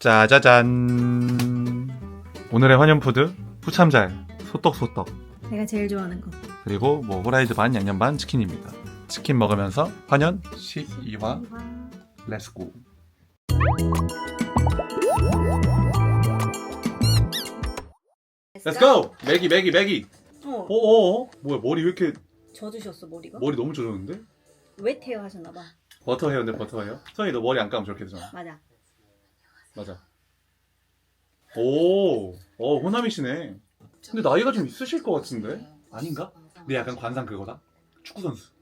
짜자잔. 오늘의 환영푸드 푸참잘 소떡소떡, 내가 제일 좋아하는 거. 그리고 뭐 후라이드 반 양념 반 치킨입니다. 치킨 먹으면서 환연 12화 렛츠고. 렛츠고! 매기. 오오오. 뭐야, 머리 왜 이렇게 젖으셨어 머리가? 머리 너무 젖었는데? 웨트 헤어 하셨나봐. 버터 헤어인데 버터 헤어? 선이 너 머리 안 감으면 저렇게 되잖아. 맞아. 오, 호남이시네. 근데 나이가 좀 있으실 것 같은데? 아닌가? 근데 약간 관상 그거다? 축구선수.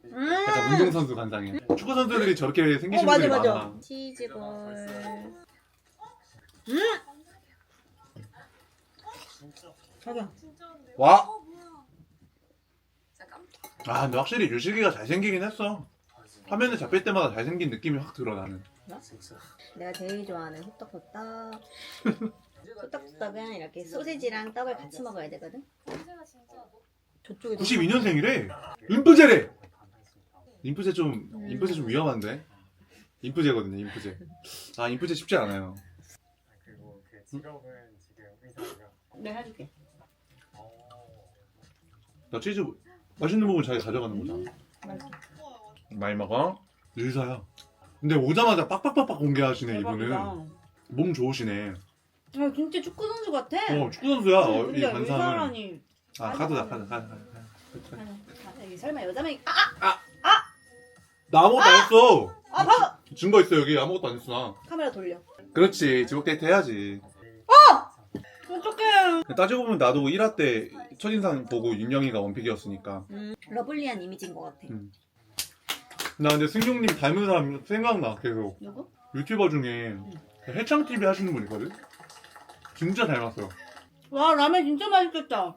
약간 운동선수 관상이야. 축구선수들이 저렇게 생기신 분들이 많아. 치즈볼. 자기야. 와! 아, 근데 확실히 유식이가 잘생기긴 했어. 화면에 잡힐 때마다 잘생긴 느낌이 확 들어, 나는. 내가 제일 좋아하는 호떡호떡. 호떡호떡은 이렇게 소세지랑 떡을 같이 먹어야 되거든. 저쪽에 92년생이래. 인프제래. 인프제 좀 위험한데. 인프제거든요, 인프제. 아, 인프제 쉽지 않아요. 그리고 그 직업은 지금 의사고요. 내가 해줄게. 나 치즈 맛있는 부분 자기 가져가는 거잖아. 많이 먹어? 의사야. 근데 오자마자 빡빡빡빡 공개하시네, 이분은. 몸 좋으시네. 아 진짜 축구 선수 같아. 축구 선수야. 이 근데 관상은. 의사라니. 아, 카드. 여기 설마 여자만 나 아무것도 안 했어. 아 봐봐. 증거 있어, 여기. 아무것도 안 했어, 나. 카메라 돌려. 그렇지. 지목 데이트 해야지. 어떡해. 따지고 보면 나도 1화 때 첫인상 보고 윤영이가 원픽이었으니까. 러블리한 이미지인 것 같아. 나 근데 승용님 닮은 사람 생각나, 계속. 누구? 유튜버 중에 해창TV 하시는 분 있거든? 진짜 닮았어. 와 라면 진짜 맛있겠다.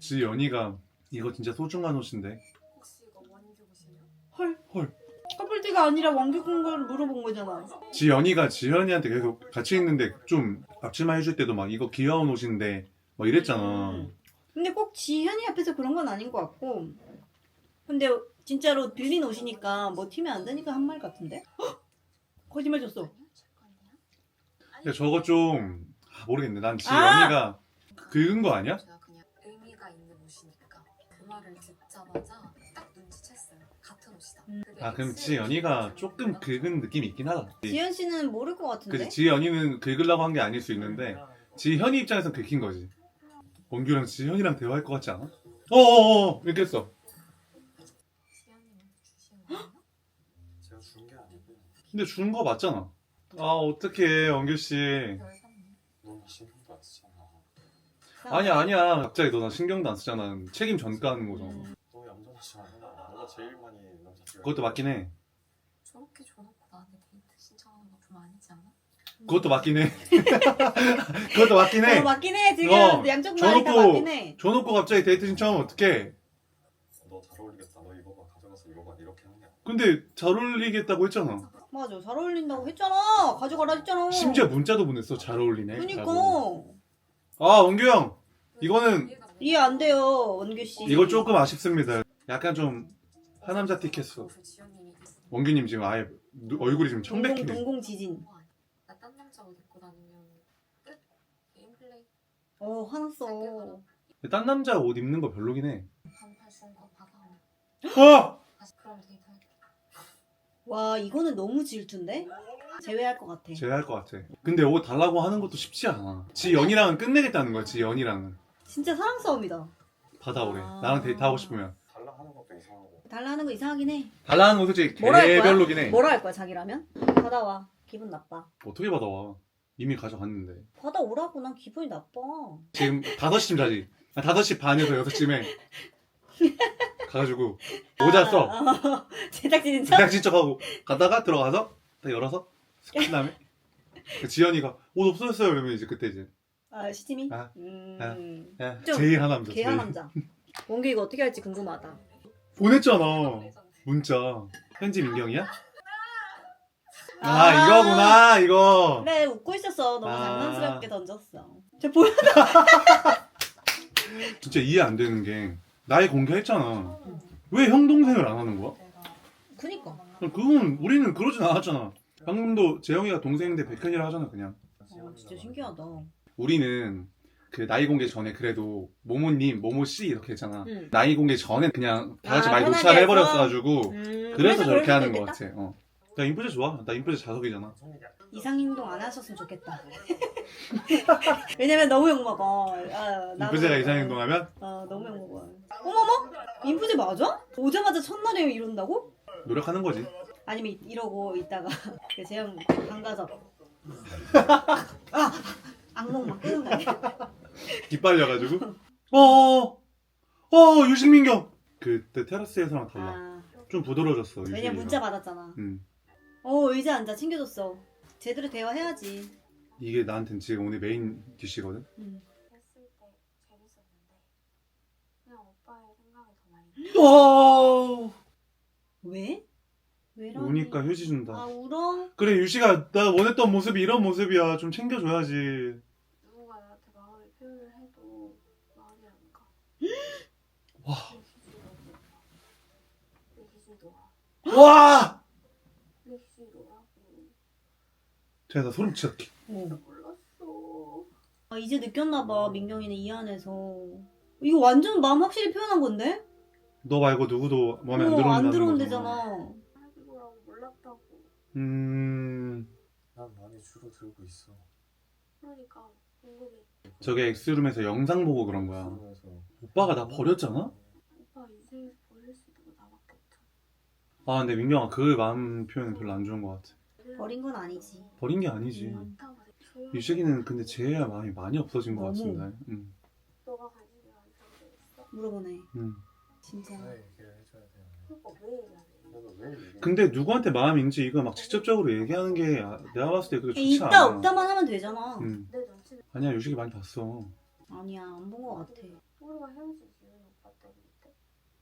지연이가 이거 진짜 소중한 옷인데. 혹시 이거 원규 옷이에요? 헐. 커플티가 아니라 왕규군 걸 물어본 거잖아. 지연이가 지현이한테 계속 같이 있는데 좀 앞치마 해줄 때도 막 이거 귀여운 옷인데 막 이랬잖아. 근데 꼭 지현이 앞에서 그런 건 아닌 것 같고. 근데 진짜로 빌린 옷이니까 뭐 튀면 안 되니까 한 말 같은데? 헉! 거짓말 쳤어. 근데 저거 좀 모르겠네. 난 지연이가 긁은 거 아니야? 제가 그냥 의미가 있는 옷이니까 그 말을 듣자마자 딱 눈치챘어요. 같은 옷이다. 아, 그럼 지연이가 조금 긁은 느낌이 있긴 하다. 지현 씨는 모를 것 같은데? 그치, 지연이는 긁으려고 한 게 아닐 수 있는데 지현이 입장에선 긁힌 거지. 원규랑 지현이랑 대화할 것 같지 않아? 이렇게 했어. 지연님한테 주시는 거예요? 제가 준 게 아니고 근데 준 거 맞잖아. 아, 어떡해, 원규씨. 열받네. 너무 신경도 안 쓰잖아. 아니야. 갑자기 너 나 신경도 안 쓰잖아. 책임 전가하는 거잖아. 너 얌전하지 않아. 너가 제일 많이 남자친구. 그것도 맞긴 해. 저렇게 줘놓고 나한테 데이트 신청하는 거 좀 아니지 않아? 그것도 맞긴 해. 그것도 맞긴 해. 맞긴 해. 지금 양쪽 말이 다 줘놓고, 맞긴 해. 줘놓고 갑자기 데이트 신청하면 어떡해. 너 잘 어울리겠다. 너 이거 봐. 가져가서 이거 봐. 이렇게 하는 게 아니야. 근데 잘 어울리겠다고 했잖아. 맞아. 잘 어울린다고 했잖아. 가져가라 했잖아. 심지어 문자도 보냈어. 잘 어울리네. 그니까. 라고. 아, 원규 형. 이거는, 이해 안 돼요. 원규 씨. 이거 조금 아쉽습니다. 약간 좀 하남자 틱했어. 그 지연님이 원규님 지금 아예 얼굴이 지금 청백해. 동공 지진. 나 딴 남자 옷 입고 다니면 끝? 게임 플레이 화났어. 딴 남자 옷 입는 거 별로긴 해. 반팔 쓴거 받아. 다시 그럼 데이트 할게. 와 이거는 너무 질투인데? 제외할 것 같아. 제외할 것 같아. 근데 옷 달라고 하는 것도 쉽지 않아. 지연이랑은 끝내겠다는 거야. 지연이랑은. 진짜 사랑 싸움이다. 받아오래. 아. 나랑 데이트하고 싶으면. 달라 하는 것도 이상하고. 달라하는 거 이상하긴 해. 달라는 거 솔직히 뭐라 할 거야? 개별로긴 해. 뭐라 할 거야 자기라면? 받아와. 기분 나빠. 어떻게 받아와? 이미 가져갔는데. 받아오라고. 난 기분이 나빠. 지금 5시쯤 자지. 5시 반에서 6시쯤에 가가지고 모자 써. 제작진인 척? 제작진 척하고 가다가 들어가서 딱 열어서 슥 다음에 그 지연이가 옷 없어졌어요. 이러면 이제 그때 이제 시치미? 아, 야, 좀 제일 하남자. 개하 남자. 원규 이거 어떻게 할지 궁금하다. 보냈잖아. 문자. 편지 민경이야? 이거구나 이거. 그래 웃고 있었어. 너무 아. 장난스럽게 던졌어. 저 보여? 진짜 이해 안 되는 게 나이 공개했잖아. 왜 형 동생을 안 하는 거야? 그니까. 그건 우리는 그러진 않았잖아. 방금도 재영이가 동생인데 백현이라 하잖아 그냥. 진짜 신기하다. 우리는 그 나이 공개 전에 그래도 모모님, 모모씨 이렇게 했잖아. 응. 나이 공개 전에 그냥 다 같이 아, 많이 편하게 녹차를 해서? 해버렸어가지고 그래서 저렇게 그럴 하는 수도 것 같아. 나 인프제 좋아. 나 인프제 자석이잖아. 이상행동 안 하셨으면 좋겠다. 왜냐면 너무 욕먹어. 인프제가 이상행동하면 너무 욕먹어. 어머머? 인프제 맞아? 오자마자 첫날에 이런다고? 노력하는 거지. 아니면 이러고 있다가 그 재영 강가서 악몽 막 깨는 거 아니야? 기빨려가지고 유식민경 그때 테라스에서랑 달라. 좀 부드러워졌어. 왜냐면 유식이가. 문자 받았잖아. 응. 의자 앉아 챙겨줬어. 제대로 대화해야지. 이게 나한텐 지금 오늘 메인 디시거든. 응. 했을 때 재밌었는데 그냥 오빠의 생각이 더 많이 왜? 왜라니? 우니까 휴지 준다. 아 울어? 그래 유식아 나 원했던 모습이 이런 모습이야. 좀 챙겨줘야지. 누군가 나한테 마음을 표현을 해도 마음이 안 가. 와. 내 기준이 너야. 와! 내 기준이 너라고. 제가 나 소름 치다. 몰랐어. 이제 느꼈나봐. 민경이는 이 안에서. 이거 완전 마음 확실히 표현한 건데? 너 말고 누구도 마음에 안 들어온다는 안 거잖아. 들어온대잖아. 이거라고 몰랐다고. 난 많이 줄어들고 있어. 그러니까 궁금해. 저게 엑스룸에서 영상 보고 그런 거야. 그러면서 오빠가 나 버렸잖아? 오빠 인생에서 버릴 수 있는 거 나밖에 없잖아. 아 근데 민경아 그 마음 표현은 별로 안 좋은 것 같아. 버린 건 아니지. 버린 게 아니지. 많다고 조용히 유식이는 근데 제야 마음이 많이 없어진 것 너무. 같은데. 너가 관심이 안 상되겠어? 물어보네. 응. 진짜. 왜 얘기를 해줘야 되는데 그거 왜 얘기하냐? 내가 왜 얘기를 근데 누구한테 마음인지 이거 막 직접적으로 얘기하는 게 내가 봤을 때 그게 좋지 있다 않아. 없다만 하면 되잖아. 응. 내 눈치는 아니야 유식이 많이 봤어. 아니야 안 본 거 같아. 우리가 헤어진 이유는 오빠 때문인데.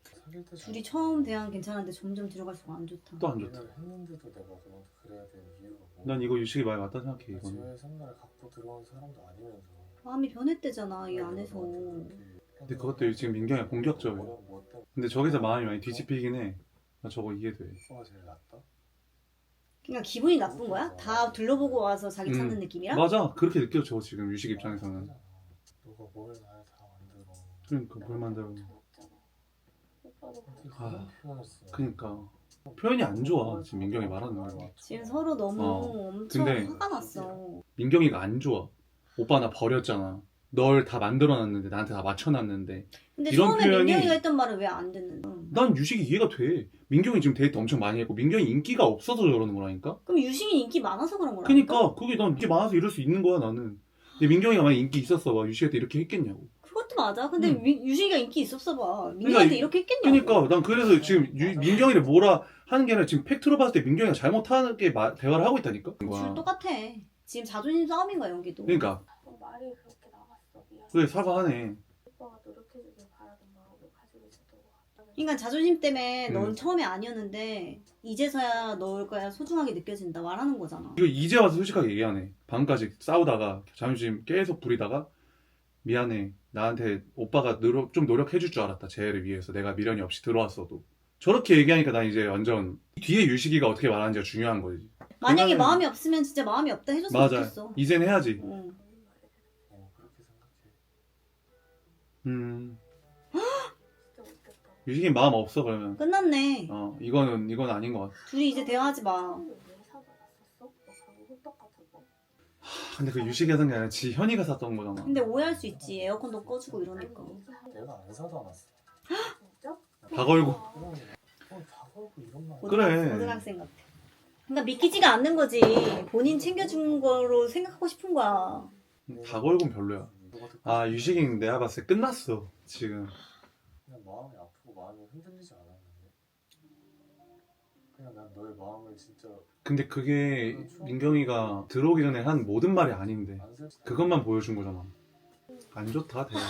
사귈 때 둘이 처음 대화는 괜찮은데 점점 들어갈수록 안 좋다. 또 안 좋다. 얘기를 했는데도 내가 너한테 그래야 되는 이유가 뭐? 난 이거 유식이 말 맞다 생각해 이거는. 지효의 생각을 갖고 들어온 사람도 아니면서 마음이 변했대잖아 이 안에서. 근데 그것도 지금 민경이가 공격적이야. 뭐 때문에 근데 저기서 마음이 많이 뒤집히긴 해. 나 저거 이해돼. 오빠가 제일 낫다? 그냥 기분이 나쁜 거야? 다 둘러보고 와서 자기 찾는 느낌이야? 맞아. 그렇게 느껴져 지금 유식 입장에서는. 너가 뭘 나를 다 만들어 그러니까 뭘 만들어. 없잖아. 오빠도 어떻게 아, 그런 표현을 써 그니까 표현이 안 좋아 지금 민경이 말하는 거. 지금 서로 너무 엄청 근데- 화가 났어. 민경이가 안 좋아. 오빠 나 버렸잖아. 널 다 만들어놨는데 나한테 다 맞춰놨는데. 근데 이런 처음에 표현이- 민경이가 했던 말을 왜 안 듣는데? 난 유식이 이해가 돼. 민경이 지금 데이트 엄청 많이 했고 민경이 인기가 없어서 저러는 거라니까. 그럼 유식이 인기 많아서 그런 거라니까? 그니까 그게 난 인기 많아서 이럴 수 있는 거야 나는. 근데 민경이가 만약 인기 있었어 봐 유식한테 이렇게 했겠냐고. 그것도 맞아. 근데 응. 유식이가 인기 있었어 봐. 민경한테 이렇게 했겠냐고. 그니까 난 그래서 지금 민경이를 뭐라 하는 게 아니라 지금 팩트로 봤을 때 민경이가 잘못하게 대화를 하고 있다니까. 줄 똑같아. 지금 자존심 싸움인 거야 연기도. 그러니까 말이 그렇게 나갔어. 미안. 그래 사과하네. 오빠가 노력해주길 바라던 마음을 가지고 있었던 것 같아. 그러니까 자존심 때문에 넌 음. 처음에 아니었는데 이제서야 널 거야 소중하게 느껴진다 말하는 거잖아. 이거 이제 와서 솔직하게 얘기하네. 밤까지 싸우다가 자존심 계속 부리다가 미안해. 나한테 오빠가 좀 노력해줄 줄 알았다. 재해를 위해서 내가 미련이 없이 들어왔어도. 저렇게 얘기하니까 난 이제 완전 뒤에 유식이가 어떻게 말하는지가 중요한 거지. 만약에 그날은- 마음이 없으면 진짜 마음이 없다 해줬으면 맞아. 좋겠어. 이젠 해야지. 응. 그렇게 생각해 진짜 못됐다. 유식이 마음 없어 그러면. 끝났네. 이건 아닌 것 같아. 둘이 이제 대화하지 마. 처음에 왜 사다 놨었어? 너 방금 호떡 같은 거. 근데 그 유식이가 산 게 아니라 현이가 샀던 거잖아. 근데 오해할 수 있지. 에어컨도 꺼주고 이러니까. 내가 안 사다 놨어 진짜? 다 걸고. 다 걸고 이런 말 그래. 고등학생 같아. 그러니까 믿기지가 않는 거지. 본인 챙겨준 거로 생각하고 싶은 거야. 다 걸고는 별로야. 아 유식이는 내가 봤을 때 끝났어 지금. 그냥 마음이 아프고 마음이 흔들리지 않았는데 그냥 난 너의 마음을 진짜 근데 그게 민경이가 들어오기 전에 한 모든 말이 아닌데 안 슬... 그것만 보여준 거잖아. 안 좋다 대화.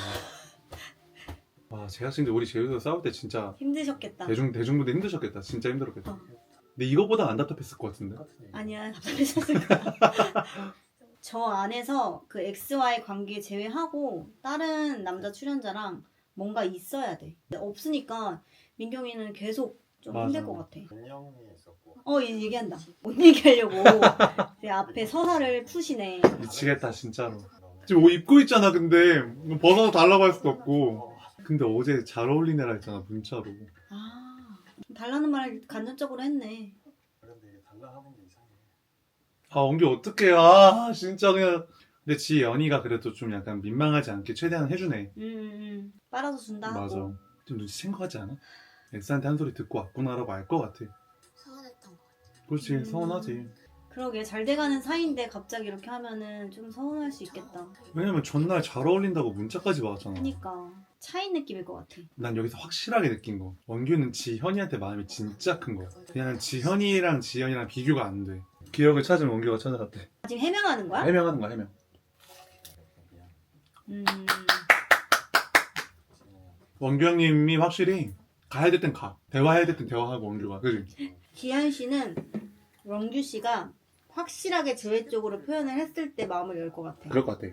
와 제작진들 우리 제주도 싸울 때 진짜 힘드셨겠다. 대중분들 힘드셨겠다. 진짜 힘들었겠다. 어. 근데 이거보다 안 답답했을 것 같은데. 똑같은 얘기 아니야, 답답했을 거야. 저 안에서 그 X와의 관계 제외하고 다른 남자 출연자랑 뭔가 있어야 돼. 근데 없으니까 민경이는 계속 좀 맞아. 힘들 것 같아. 민영이 있었고 얘 얘기한다. 못 얘기하려고 내 앞에 서사를 푸시네. 미치겠다 진짜로. 지금 옷 입고 있잖아. 근데 벗어서 달라고 할 수도 없고. 근데 어제 잘 어울리는 애라 했잖아 문자로. 아, 달라는 말을 간접적으로 했네. 그런데 이게 달라 하는 게 이상해. 아 원규 어떡해. 아 진짜 그냥. 근데 지 연희가 그래도 좀 약간 민망하지 않게 최대한 해주네. 빨아서 준다 하고. 맞아. 좀 눈치챈 거 같지 않아? 엑스한테 한 소리 듣고 왔구나라고 알 것 같아. 서운했던 것 같아. 그렇지 서운하지. 그러게 잘 돼가는 사이인데 갑자기 이렇게 하면은 좀 서운할 수 있겠다. 왜냐면 전날 잘 어울린다고 문자까지 받았잖아. 그니까 차인 느낌일 것 같아. 난 여기서 확실하게 느낀 거. 원규는 지현이한테 마음이 진짜 큰 거. 그냥 지현이랑 지현이랑 비교가 안 돼. 기억을 찾은 원규가 찾아갔대. 지금 해명하는 거야? 해명하는 거야 해명. 미안. 원규 형님이 확실히 가야 될 땐 가. 대화해야 될 땐 대화하고 원규가. 그지? 기한 씨는 원규 씨가 확실하게 저의 쪽으로 표현을 했을 때 마음을 열 것 같아. 그럴 것 같아.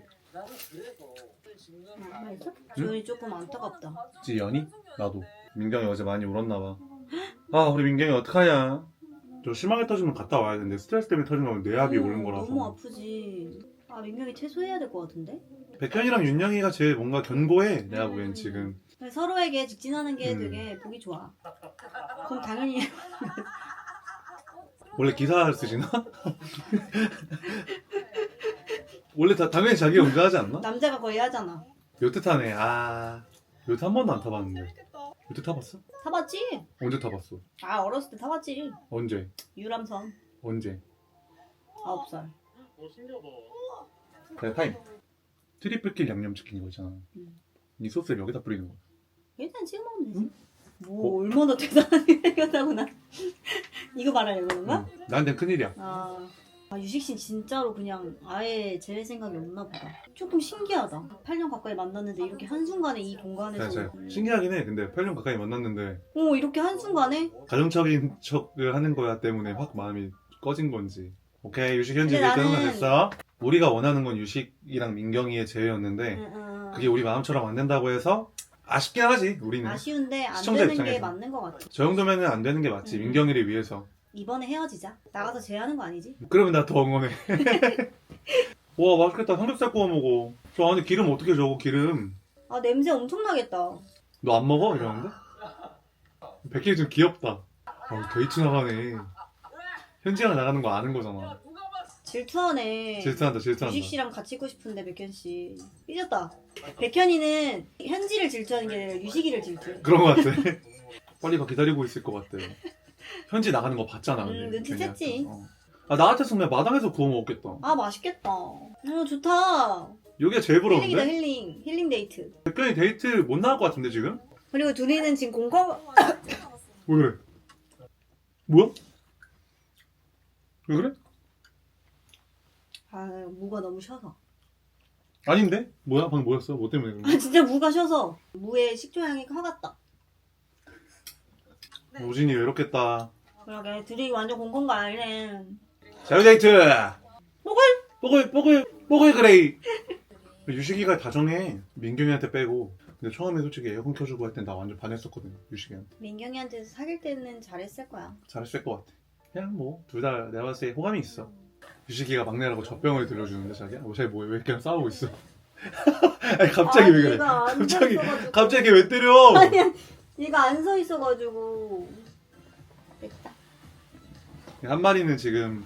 알죠? 지현이 조금 안타깝다. 지연이? 나도. 민경이 어제 많이 울었나 봐. 아 우리 민경이 어떡하냐. 저 심하게 터지면 갔다 와야 되는데 스트레스 때문에 터진 거면 뇌압이 오는 거라서. 너무 아프지. 아 민경이 퇴소해야 될 것 같은데? 백현이랑 윤영이가 제일 뭔가 견고해. 내가 보기엔 지금. 서로에게 직진하는 게 되게 보기 좋아. 그럼 당연히 원래 기사를 쓰시나? 원래 당연히 자기가 운전하지 않나? 남자가 거의 하잖아. 요트 타네. 아 요트 한 번도 안 타봤는데. 요트 타봤어? 타봤지? 언제 타봤어? 아 어렸을 때 타봤지. 언제? 유람선 언제? 9살. 그래 타임. 트리플킬 양념치킨 이거 있잖아. 음. 이 소스를 여기다 뿌리는 거야. 일단 찍어 먹으면 되지. 응? 뭐 얼마나 대단하게 생겼다고 나. 이거 말하려고 그런 거야? 나한텐 큰일이야. 유식 씨 진짜로 그냥 아예 제외 생각이 없나 보다. 조금 신기하다. 8년 가까이 만났는데 이렇게 한순간에 이 공간에서 신기하긴 해. 근데 8년 가까이 만났는데 이렇게 한순간에? 가정적인 척을 하는 거야 때문에 확 마음이 꺼진 건지. 오케이 유식 현지 근데 일단은 나는- 됐어. 우리가 원하는 건 유식이랑 민경이의 제외였는데 응. 그게 우리 마음처럼 안 된다고 해서 아쉽긴 하지 우리는. 아쉬운데 안 시청자 되는 게 입장에서. 맞는 것 같아. 저 정도면은 안 되는 게 맞지. 민경이를 위해서. 이번에 헤어지자. 나가서 제외하는 거 아니지? 그러면 나 더 응원해. 와 맛있겠다. 삼겹살 구워 먹어. 저 안에 기름 어떻게 저거 기름. 아 냄새 엄청 나겠다. 너 안 먹어? 이러는데? 백희 좀 귀엽다. 데이트 나가네. 현지랑 나가는 거 아는 거잖아. 질투하네. 질투한다 질투한다. 유식 씨랑 같이 있고 싶은데 백현 씨 삐졌다. 백현이는 현지를 질투하는 게 아니라 유식이를 질투해. 그런 거 같아. 빨리 가 기다리고 있을 것 같아. 현지 나가는 거 봤잖아. 근데. 눈치챘지. 나 같았으면 그냥 마당에서 구워 먹겠다. 아 맛있겠다. 좋다. 여기가 제일 힐링이다 부러운데? 힐링 데이트. 백현이 데이트 못 나갈 것 같은데 지금? 그리고 둘이는 지금 공감 왜 그래? 뭐야? 왜 그래? 무가 너무 쉬어서. 아닌데? 뭐야? 방금 뭐였어? 뭐 때문에 그런 거야? 진짜 무가 쉬어서. 무의 식초향이 화갔다. 우진이 외롭겠다. 그러게 둘이 완전 공감가 아니네. 자유 데이트! 뽀글! 뽀글 그레이! 유식이가 다정해. 민경이한테 빼고. 근데 처음에 솔직히 에어컨 켜주고 할 땐 나 완전 반했었거든. 유식이한테. 민경이한테 사귈 때는 잘했을 거야. 잘했을 것 같아. 그냥 뭐 둘 다 내가 봤을 때 호감이 있어. 유식이가 막내라고 젖병을 들려주는데 자기야? 자기 뭐야 왜 이렇게 싸우고 있어? 아니 갑자기 왜 그래? 얘가 안 서 있어가지고. 갑자기 왜 때려? 아니야. 얘가 안 서 있어가지고. 됐다. 한 마리는 지금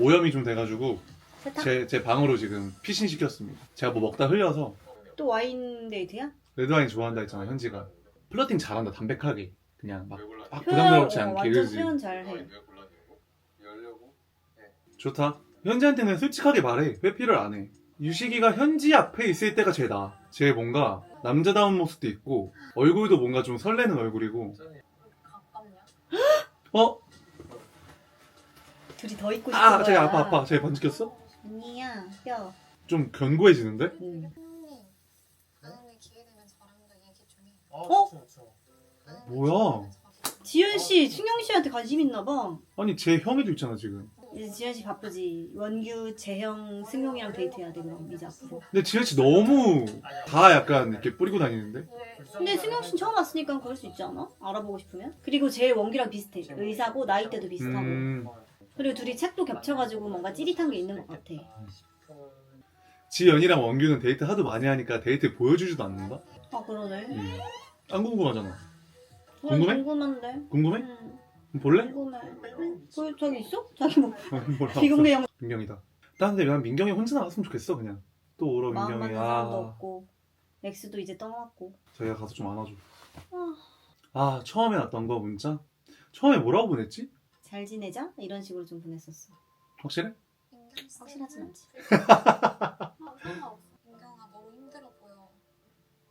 오염이 좀 돼가지고 세탁? 제 방으로 지금 피신 시켰습니다. 제가 뭐 먹다 흘려서. 또 와인 데이트야? 레드와인 좋아한다 했잖아 현지가. 플러팅 잘한다 담백하게. 그냥 막 왜 부담스럽지 않게 완전 그러지. 표현 잘해. 왜 골랐냐고? 열려고? 좋다. 현지한테는 솔직하게 말해. 회피를 안 해. 유식이가 현지 앞에 있을 때가 제일 나아. 제일 뭔가 남자다운 모습도 있고 얼굴도 뭔가 좀 설레는 얼굴이고. 가깝냐? 어? 둘이 더 있고 싶은 아 거야. 저기 아파. 쟤 번지켰어? 아니야. 뼈. 좀 견고해지는데? 응. 나중에 기회 되면 저랑도 얘기 좀 해. 어? 뭐야? 지현 씨, 승영 씨한테 관심 있나 봐. 아니 제 형이도 있잖아 지금. 이제 지현 씨 바쁘지. 원규, 재형, 승용이랑 데이트해야 돼 그럼 이제 앞으로. 근데 지현씨 너무 다 약간 이렇게 뿌리고 다니는데? 근데 승용 씨는 처음 왔으니까 그럴 수 있지 않아? 알아보고 싶으면? 그리고 제일 원규랑 비슷해. 의사고 나이대도 비슷하고. 그리고 둘이 책도 겹쳐가지고 뭔가 찌릿한 게 있는 것 같아. 지연이랑 원규는 데이트 하도 많이 하니까 데이트 보여주지도 않는다? 아 그러네. 안 궁금하잖아. 그래, 궁금해? 궁금한데. 궁금해? 응, 볼래? 궁금해. 그 저기 있어? 자기 뭐 몰라. 비공개 영 민경이다. 근데 난 민경이 혼자 나갔으면 좋겠어 그냥. 또 오러 마음 민경이. 맞는 사람도 없고 엑스도 이제 떠났고. 자기가 가서 좀 안아줘. 아, 처음에 왔던 거 문자? 처음에 뭐라고 보냈지? 잘 지내자? 이런 식으로 좀 보냈었어. 확실해? 확실하진 않지. 상관없어. 민경아 너무 힘들어 보여.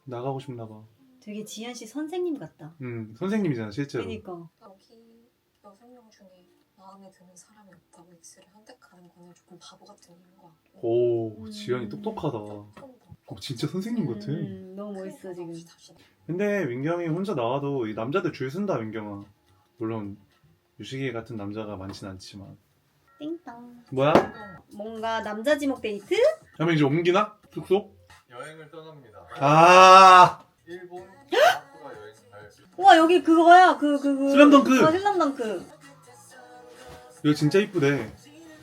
나가고 싶나 봐. 되게 지현 씨 선생님 같다. 선생님이잖아 실제로. 그니까. 여기 여성명 중에 마음에 드는 사람이 없다고 X를 선택하는 거는 조금 바보 같은 일인 것 같고. 오 지연이 똑똑하다. 좀 더. 진짜 선생님 같아. 너무 멋있어 지금. 근데 민경이 혼자 나와도 이 남자들 줄 쓴다 민경아. 물론 유식이 같은 남자가 많진 않지만. 띵땅. 뭐야? 뭔가 남자 지목 데이트? 그러면 이제 옮기나? 숙소? 여행을 떠납니다. 아 일본 아쿠라 여행 갈 우와 여기 그거야 그 슬램덩크! 슬램덩크. 이거 진짜 이쁘대.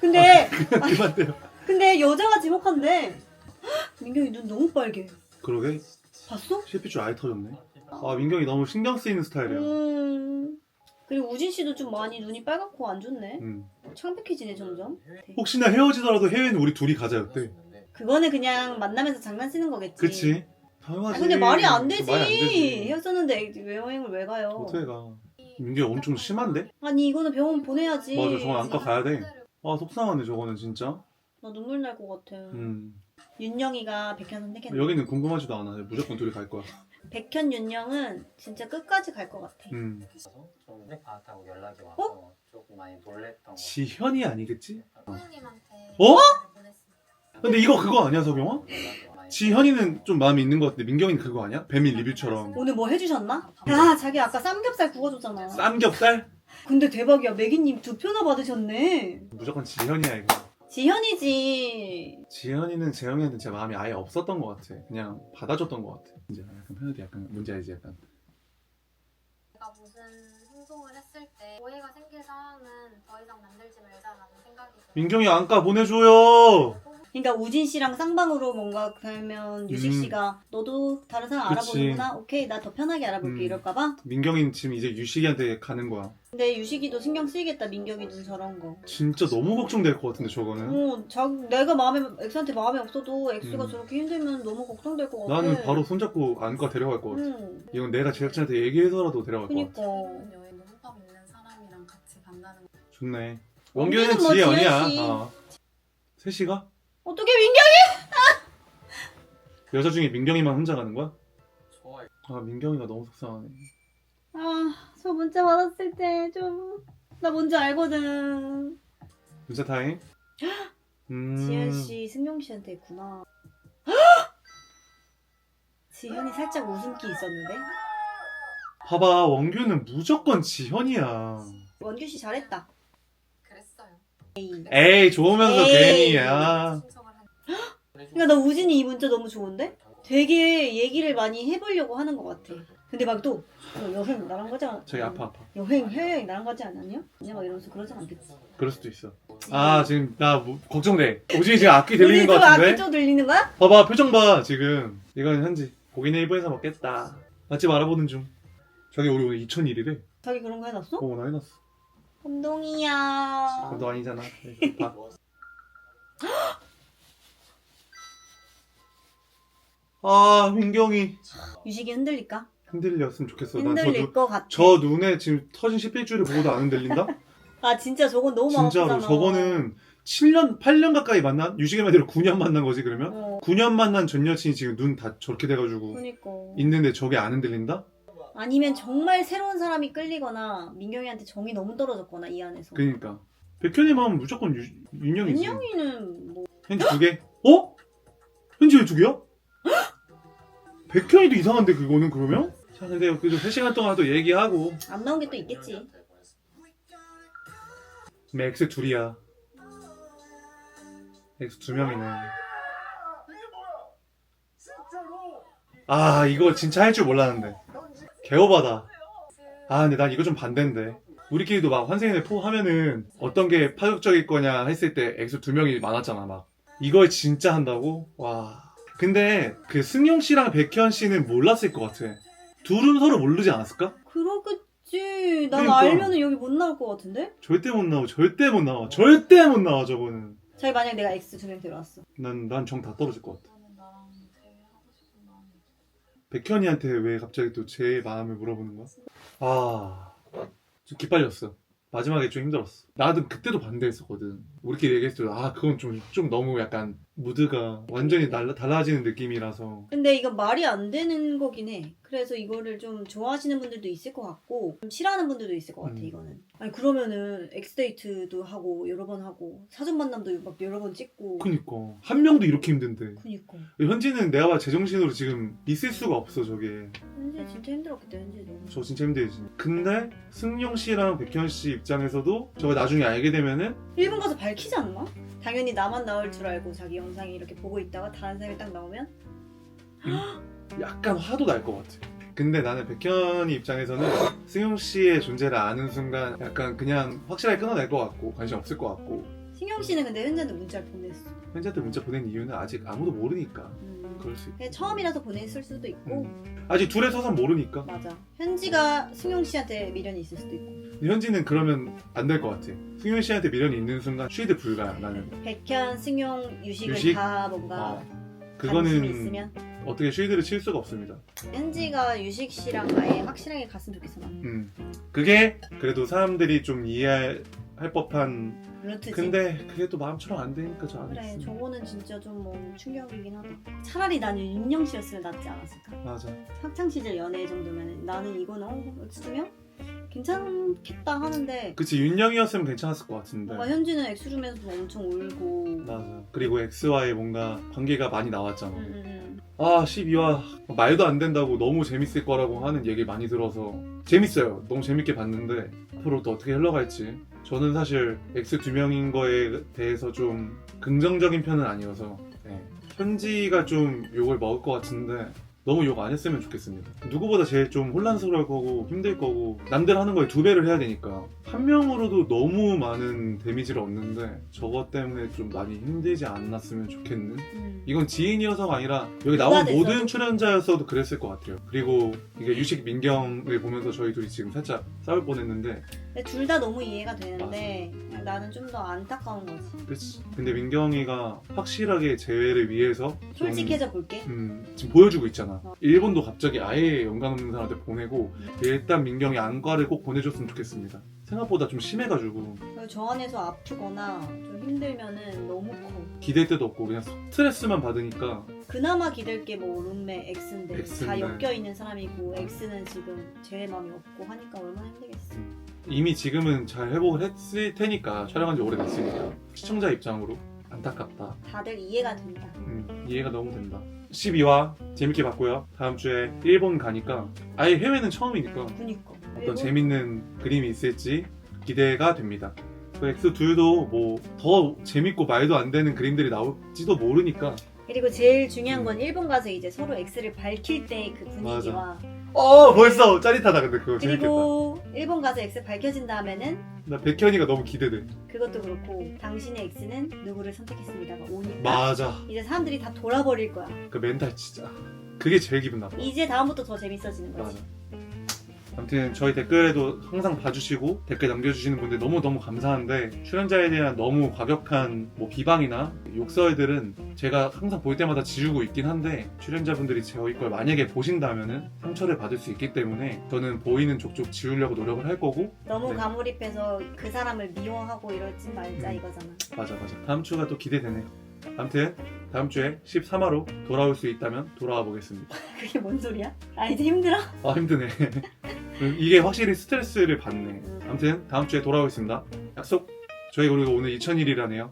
근데 그만돼요. 근데 여자가 지목한데 민경이 눈 너무 빨개. 그러게 봤어? 실핏줄 아예 터졌네. 아 민경이 너무 신경 쓰이는 스타일이야. 그리고 우진 씨도 좀 많이 눈이 빨갛고 안 좋네. 음. 창백해지네 점점. 혹시나 헤어지더라도 해외는 우리 둘이 가자였대. 그거는 그냥 만나면서 장난치는 거겠지. 그치? 당연하지. 아, 근데 말이 안 되지. 말이 안 되지. 헤어졌는데 왜 여행을 왜 가요? 어떻게 가? 민경이 엄청 심한데? 아니 이거는 병원 보내야지. 맞아 저건 안과 가야 돼. 아 속상하네 저거는 진짜. 나 눈물 날 것 같아. 윤영이가 백현 선택했네. 여기는 궁금하지도 않아. 무조건 둘이 갈 거야. 백현 윤영은 진짜 끝까지 갈 것 같아. 그래서 좀 받았다고 연락이 와서 조금 많이 놀랬던 거. 지현이 아니겠지? 부모님한테 어? 보냈습니다. 근데 이거 그거 아니야 석영아? 연락이 많이 지현이는 좀 마음이 있는 것 같은데 민경이는 그거 아니야? 배민 리뷰처럼 오늘 뭐 해주셨나? 아 자기 아까 삼겹살 구워줬잖아. 쌈겹살? 근데 대박이야. 매기님 2표나 받으셨네. 무조건 지현이야 이거. 지현이지. 지현이는 재영이한테 제 마음이 아예 없었던 것 같아. 그냥 받아줬던 것 같아. 이제 약간 편하게 약간 뭔지 알지 약간. 내가 무슨 행동을 했을 때 오해가 생길 상황은 더 이상 만들지 말자라는 생각이 들어요. 민경이 안과 보내줘요. 그러니까 우진 씨랑 쌍방으로 뭔가 가면 유식 씨가 너도 다른 사람 그치. 알아보는구나. 오케이 나 더 편하게 알아볼게 이럴까봐. 민경이는 지금 이제 유식이한테 가는 거야. 근데 유식이도 신경 쓰이겠다. 민경이 눈 저런 거. 진짜 너무 걱정될 것 같은데 저거는. 내가 엑스한테 마음이 없어도 엑스가 음. 저렇게 힘들면 너무 걱정될 것 같아. 나는 바로 손잡고 안과 데려갈 것 같아. 이건 내가 제작진한테 얘기해서라도 데려갈 것 같아. 그니까. 여행 호감 있는 사람이랑 같이 간다는 거. 좋네. 원규는 원규는 뭐 지혜언니야. 지혜씨. 셋이가? 어떻게 민경이? 여자 중에 민경이만 혼자 가는 거야? 좋아. 아 민경이가 너무 속상하네. 저 문자 받았을 때 좀 나 뭔지 알거든. 문자 타임. 지현 씨 승용 씨한테 했구나. 지현이 살짝 웃음기 있었는데. 봐봐 원규는 무조건 지현이야. 원규 씨 잘했다. 그랬어요. 에이 좋으면서 에이. 괜히야. 신청을 한 그러니까 나 우진이 이 문자 너무 좋은데? 되게 얘기를 많이 해보려고 하는 것 같아. 근데 막 또 여행 나랑 가지 않았 저기 아파. 해외여행 나랑 가지 않았냐? 그냥 막 이러면서 그러지 않겠지. 그럴 수도 있어. 아 지금 나 걱정돼. 오진이 지금 악기 들리는 것 우진이 또 같은데? 악기 좀 들리는 거야? 봐봐 표정 봐 지금. 이건 현지. 고기는 일본에서 먹겠다. 맛집 알아보는 중. 저기 우리 오늘 2001이래. 자기 그런 거 해놨어? 나 해놨어. 감동이야. 너 아니잖아. 네, 봐. 아 민경이 유식이 흔들릴까? 흔들렸으면 좋겠어. 흔들릴 것 같아. 저 눈에 지금 터진 11줄을 보고도 안 흔들린다? 아 진짜 저건 너무 마음 진짜로 아프잖아. 저거는 7년 8년 가까이 만난 유식의 말대로 9년 만난 거지 그러면? 어. 9년 만난 전 여친이 지금 눈 다 저렇게 돼가지고 그니까. 있는데 저게 안 흔들린다? 아니면 정말 새로운 사람이 끌리거나 민경이한테 정이 너무 떨어졌거나 이 안에서. 그니까 백현의 마음은 무조건 윤영이지. 윤영이는 뭐 현지 2개? 어? 현지 왜 2개야? 백현이도 이상한데 그거는 그러면? 자 근데 그래도 3시간 동안 또 얘기하고 안 나온 게 또 있겠지. 지금 X 둘이야. X 2명이네. 아 이거 진짜 할 줄 몰랐는데 개오바다. 아 근데 난 이거 좀 반대인데 우리끼리도 막 환생연애 포 하면은 어떤 게 파격적일 거냐 했을 때 엑소 2명이 많았잖아 막. 이걸 진짜 한다고? 와. 근데 그 승용 씨랑 백현 씨는 몰랐을 것 같아. 둘은 서로 모르지 않았을까? 그러겠지. 난 그러니까. 알면은 여기 못 나올 것 같은데? 절대 못 나와. 절대 못 나와. 절대 못 나와 저거는. 자기 만약에 내가 X 2명 데려왔어. 난 정 다 떨어질 것 같아. 나는 나랑 제일 하고 싶은 마음이 백현이한테 왜 갑자기 또 제 마음을 물어보는 거야? 아, 좀 기빨렸어. 마지막에 좀 힘들었어. 나도 그때도 반대했었거든. 우리끼리 얘기했을 때, 아, 그건 좀 너무 약간 무드가 완전히 달라지는 느낌이라서. 근데 이건 말이 안 되는 거긴 해. 그래서 이거를 좀 좋아하시는 분들도 있을 것 같고 좀 싫어하는 분들도 있을 것 같아 이거는. 아니 그러면은 엑스데이트도 하고 여러 번 하고 사전 만남도 막 여러 번 찍고. 그니까. 한 명도 이렇게 힘든데. 그니까. 현지는 내가 봐 제정신으로 지금 있을 수가 없어, 저게. 현재 진짜 힘들었겠다 현재도. 저 진짜 힘들지. 근데 승용 씨랑 백현 씨 입장에서도 저거 나중에 알게 되면은 일본 가서 밝히지 않나? 당연히 나만 나올 줄 알고 자기 영상이 이렇게 보고 있다가 다른 사람이 딱 나오면 약간 화도 날 것 같아. 근데 나는 백현이 입장에서는 승용 씨의 존재를 아는 순간 약간 그냥 확실하게 끊어낼 것 같고 관심 없을 것 같고. 신경 씨는 근데 현재한테 문자를 보냈어. 현지한테 문자 보낸 이유는 아직 아무도 모르니까. 그럴 수 있고. 그냥 처음이라서 보냈을 수도 있고. 아직 둘의 서사는 모르니까. 맞아. 현지가 승용 씨한테 미련이 있을 수도 있고. 근데 현지는 그러면 안 될 것 같아. 승용 씨한테 미련이 있는 순간 쉬드 불가야 나는. 백현, 승용, 유식을 유식? 다 뭔가 관심이 그거는 있으면 어떻게 쉬드를 칠 수가 없습니다. 현지가 유식 씨랑 아예 확실하게 갔으면 좋겠어 나. 그게 그래도 사람들이 좀 이해할 법한. 루트지. 근데 그게 또 마음처럼 안 되니까 저 안에 그래 있으면. 저거는 진짜 좀 뭐 충격이긴 하다. 차라리 나는 윤영 씨였으면 낫지 않았을까? 맞아. 학창 시절 연애 정도면 나는 이거는 엑스주면 괜찮겠다 하는데 그치 윤영이었으면 괜찮았을 것 같은데. 뭔가 현지는 엑스주면서도 엄청 울고. 맞아. 그리고 X와의 뭔가 관계가 많이 나왔잖아. 음. 아 12화 말도 안 된다고 너무 재밌을 거라고 하는 얘기 많이 들어서 재밌어요. 너무 재밌게 봤는데 앞으로 또 어떻게 흘러갈지. 저는 사실 X 2명인 거에 대해서 좀 긍정적인 편은 아니어서 네. 현지가 좀 욕을 먹을 것 같은데 너무 욕 안 했으면 좋겠습니다. 누구보다 제일 좀 혼란스러울 거고 힘들 거고 남들 하는 거에 2배를 해야 되니까 한 명으로도 너무 많은 데미지를 얻는데 저것 때문에 좀 많이 힘들지 않았으면 좋겠는. 이건 지인이어서가 아니라 여기 나온 누가 모든 됐어도. 출연자였어도 그랬을 것 같아요. 그리고 이게 유식 민경을 보면서 저희 둘이 지금 살짝 싸울 뻔했는데 둘 다 너무 이해가 되는데 그냥 나는 좀 더 안타까운 거지. 그치. 근데 민경이가 확실하게 재회를 위해서 좀, 솔직해져 볼게. 지금 보여주고 있잖아. 일본도 갑자기 아예 연관 없는 사람한테 보내고 일단 민경이 안과를 꼭 보내줬으면 좋겠습니다. 생각보다 좀 심해가지고 그리고 저 안에서 아프거나 좀 힘들면은 너무 커. 기댈 데도 없고 그냥 스트레스만 받으니까. 그나마 기댈 게 뭐 룸메 X인데 다 X인데. 엮여 있는 사람이고 X는 지금 제 마음이 없고 하니까 얼마나 힘들겠어. 이미 지금은 잘 회복을 했을 테니까 촬영한 지 오래됐으니까 시청자 입장으로 안타깝다. 다들 이해가 된다. 이해가 너무 된다. 12화 재밌게 봤고요. 다음 주에 일본 가니까 아예 해외는 처음이니까 그니까. 어떤 재밌는 그림이 있을지 기대가 됩니다. 그 X2도 뭐 더 재밌고 말도 안 되는 그림들이 나올지도 모르니까. 그리고 제일 중요한 건 일본 가서 이제 서로 X를 밝힐 때 그 분위기와 벌써 짜릿하다. 근데 그거 재밌겠다. 그리고 일본 가서 X 밝혀진 다음에는 나 백현이가 너무 기대돼. 그것도 그렇고 당신의 X는 누구를 선택했습니다가 오니까 맞아. 이제 사람들이 다 돌아버릴 거야. 그 멘탈 진짜 그게 제일 기분 나빠. 이제 다음부터 더 재밌어지는 거지. 맞아. 아무튼 저희 댓글에도 항상 봐주시고 댓글 남겨주시는 분들 너무너무 감사한데 출연자에 대한 너무 과격한 뭐 비방이나 욕설들은 제가 항상 볼 때마다 지우고 있긴 한데 출연자분들이 저희 걸 만약에 보신다면은 상처를 받을 수 있기 때문에 저는 보이는 족족 지우려고 노력을 할 거고. 너무 네. 가몰입해서 그 사람을 미워하고 이러지 말자 이거잖아. 맞아. 다음 주가 또 기대되네요. 아무튼 다음 주에 13화로 돌아올 수 있다면 돌아와 보겠습니다. 그게 뭔 소리야? 아 이제 힘들어? 아 힘드네. 이게 확실히 스트레스를 받네. 아무튼 다음 주에 돌아오겠습니다. 약속. 저희 그리고 오늘 2000일이라네요.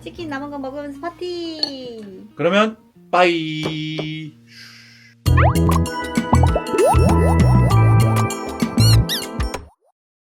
치킨 남은 거 먹으면서 파티. 그러면 빠이.